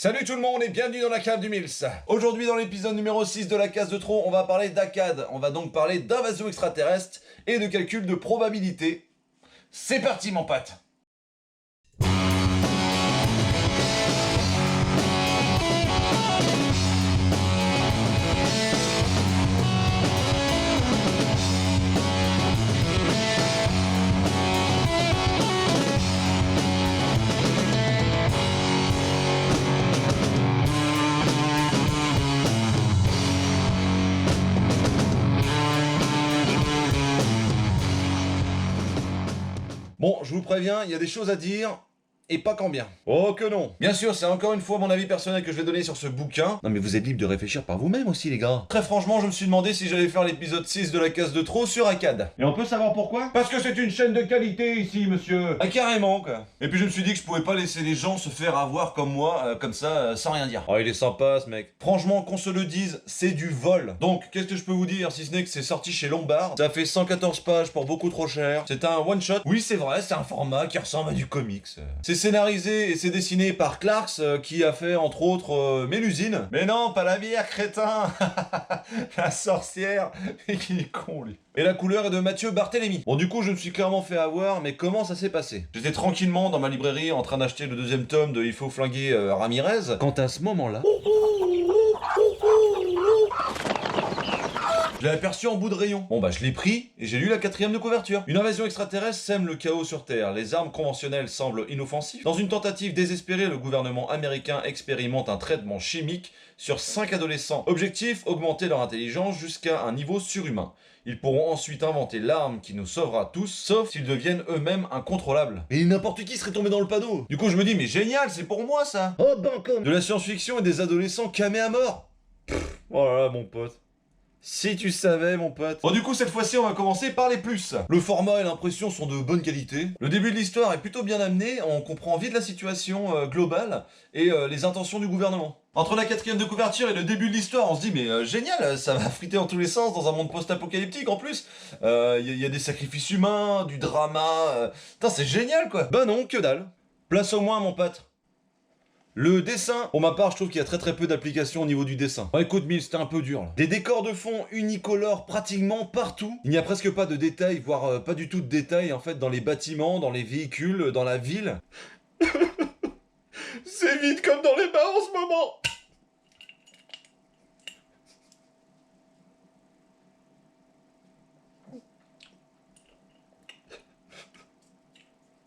Salut tout le monde et bienvenue dans la cave du Mills. Aujourd'hui dans l'épisode numéro 6 de la case de trop, on va parler d'ACAD. On va donc parler d'invasion extraterrestre et de calcul de probabilité. C'est parti mon pote. Bon, je vous préviens, il y a des choses à dire, et pas quand bien. Oh que non. Bien sûr, c'est encore une fois mon avis personnel que je vais donner sur ce bouquin. Non mais vous êtes libre de réfléchir par vous-même aussi les gars. Très franchement, je me suis demandé si j'allais faire l'épisode 6 de la case de trop sur ACAD. Et on peut savoir pourquoi? Parce que c'est une chaîne de qualité ici, monsieur. Ah carrément quoi. Et puis je me suis dit que je pouvais pas laisser les gens se faire avoir comme moi, comme ça, sans rien dire. Oh il est sympa ce mec. Franchement, qu'on se le dise, c'est du vol. Donc, qu'est-ce que je peux vous dire si ce n'est que c'est sorti chez Lombard. Ça fait 114 pages pour beaucoup trop cher. C'est un one shot. Oui c'est vrai, c'est un format qui ressemble à du comics. C'est scénarisé et c'est dessiné par Clarks qui a fait entre autres Mélusine. Mais non, pas la bière, crétin. La sorcière. Et qu'il est con lui. Et la couleur est de Mathieu Barthélémy. Bon du coup je me suis clairement fait avoir, mais comment ça s'est passé? J'étais tranquillement dans ma librairie en train d'acheter le deuxième tome de Il faut flinguer Ramirez, quand à ce moment-là... Je l'ai aperçu en bout de rayon. Bon bah je l'ai pris et j'ai lu la 4e de couverture. Une invasion extraterrestre sème le chaos sur Terre. Les armes conventionnelles semblent inoffensives. Dans une tentative désespérée, le gouvernement américain expérimente un traitement chimique sur 5 adolescents. Objectif, augmenter leur intelligence jusqu'à un niveau surhumain. Ils pourront ensuite inventer l'arme qui nous sauvera tous, sauf s'ils deviennent eux-mêmes incontrôlables. Et n'importe qui serait tombé dans le panneau. Du coup je me dis mais génial, c'est pour moi ça. Oh banco. De la science-fiction et des adolescents camés à mort. Oh là là mon pote. Si tu savais, mon pote. Bon, du coup, cette fois-ci, on va commencer par les plus. Le format et l'impression sont de bonne qualité. Le début de l'histoire est plutôt bien amené. On comprend vite la situation globale et les intentions du gouvernement. Entre la 4e de couverture et le début de l'histoire, on se dit, mais génial, ça va friter en tous les sens dans un monde post-apocalyptique en plus. Y a des sacrifices humains, du drama. Putain, c'est génial, quoi. Bah non, que dalle. Place au moins, mon pote. Le dessin, pour ma part, je trouve qu'il y a très peu d'applications au niveau du dessin. Bon, écoute, Mille, c'était un peu dur là. Des décors de fond unicolores pratiquement partout. Il n'y a presque pas de détails, voire pas du tout de détails en fait dans les bâtiments, dans les véhicules, dans la ville. C'est vide comme dans les bars en ce moment.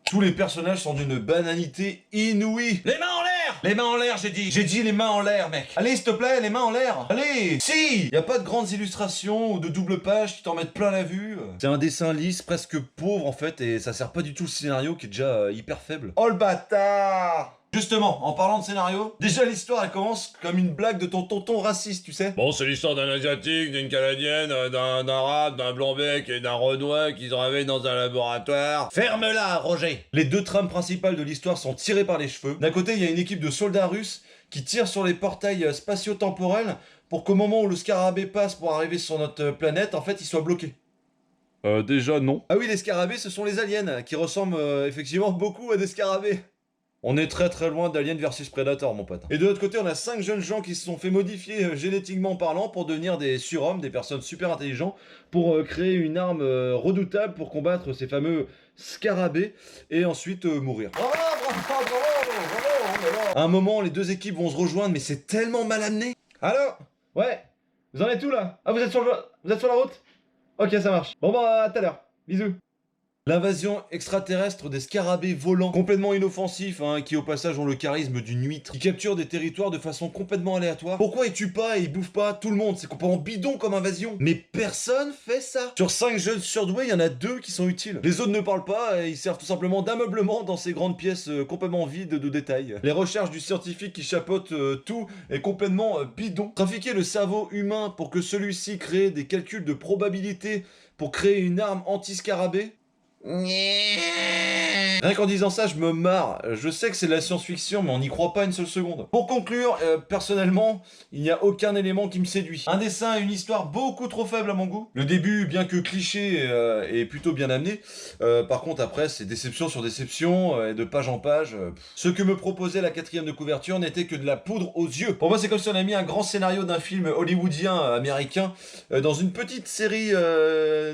Tous les personnages sont d'une banalité inouïe. Les mains en l'air! Les mains en l'air, j'ai dit. J'ai dit les mains en l'air, mec. Allez, s'il te plaît, les mains en l'air. Allez! Si! Y a pas de grandes illustrations ou de double pages qui t'en mettent plein la vue. C'est un dessin lisse, presque pauvre en fait, et ça sert pas du tout le scénario qui est déjà hyper faible. Oh le bâtard! Justement, en parlant de scénario, déjà l'histoire elle commence comme une blague de ton tonton raciste, tu sais. Bon, c'est l'histoire d'un Asiatique, d'une Canadienne, d'un Arabe, d'un Blanc-bec et d'un Renois qui se réveillent dans un laboratoire. Ferme-la, Roger! Les deux trames principales de l'histoire sont tirées par les cheveux. D'un côté, il y a une équipe de soldats russes qui tirent sur les portails spatio-temporels pour qu'au moment où le scarabée passe pour arriver sur notre planète, en fait, il soit bloqué. Déjà non. Ah oui, les scarabées, ce sont les aliens, qui ressemblent effectivement beaucoup à des scarabées. On est très loin d'Alien versus Predator, mon pote. Et de l'autre côté, on a 5 jeunes gens qui se sont fait modifier génétiquement parlant pour devenir des surhommes, des personnes super intelligentes, pour créer une arme redoutable pour combattre ces fameux scarabées et ensuite mourir. À un moment, les deux équipes vont se rejoindre, mais c'est tellement mal amené. Allô? Ouais? Vous en êtes où là? Ah, vous êtes sur la route? Ok, ça marche. Bon bah, à tout à l'heure. Bisous. L'invasion extraterrestre des scarabées volants, complètement inoffensifs, qui au passage ont le charisme d'une huître, qui capturent des territoires de façon complètement aléatoire. Pourquoi ils tuent pas et ils bouffent pas tout le monde? C'est complètement bidon comme invasion. Mais personne fait ça. Sur 5 jeunes surdoués, il y en a 2 qui sont utiles. Les autres ne parlent pas et ils servent tout simplement d'ameublement dans ces grandes pièces complètement vides de détails. Les recherches du scientifique qui chapeaute tout est complètement bidon. Trafiquer le cerveau humain pour que celui-ci crée des calculs de probabilité pour créer une arme anti-scarabée. Rien qu'en disant ça, je me marre. Je sais que c'est de la science-fiction, mais on n'y croit pas une seule seconde. Pour conclure, personnellement, il n'y a aucun élément qui me séduit. Un dessin et une histoire beaucoup trop faibles à mon goût. Le début, bien que cliché, est plutôt bien amené. Par contre, après, c'est déception sur déception, et de page en page. Ce que me proposait la 4e de couverture n'était que de la poudre aux yeux. Pour moi, c'est comme si on a mis un grand scénario d'un film hollywoodien américain dans une petite série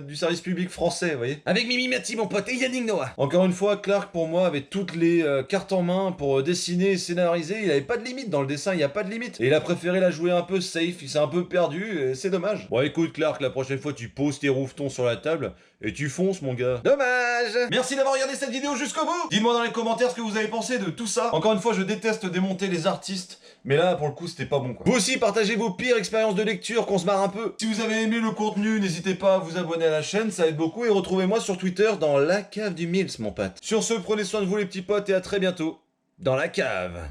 du service public français, vous voyez. Avec Mimi Mati, mon pote, et Yannick Noah. Encore une fois, Clark, pour moi, avait toutes les cartes en main pour dessiner et scénariser. Il avait pas de limite dans le dessin, il n'y a pas de limite. Et il a préféré la jouer un peu safe, il s'est un peu perdu, et c'est dommage. Bon, écoute, Clark, la prochaine fois, tu poses tes rouvetons sur la table et tu fonces, mon gars. Dommage. Merci d'avoir regardé cette vidéo jusqu'au bout. Dites-moi dans les commentaires ce que vous avez pensé de tout ça. Encore une fois, je déteste démonter les artistes, mais là, pour le coup, c'était pas bon, quoi. Vous aussi, partagez vos pires expériences de lecture, qu'on se marre un peu. Si vous avez aimé le contenu, n'hésitez pas à vous abonner à la chaîne, ça aide beaucoup, et retrouvez-moi sur Twitter dans la cave du Mills, mon pote. Sur ce, prenez soin de vous les petits potes, et à très bientôt dans la cave.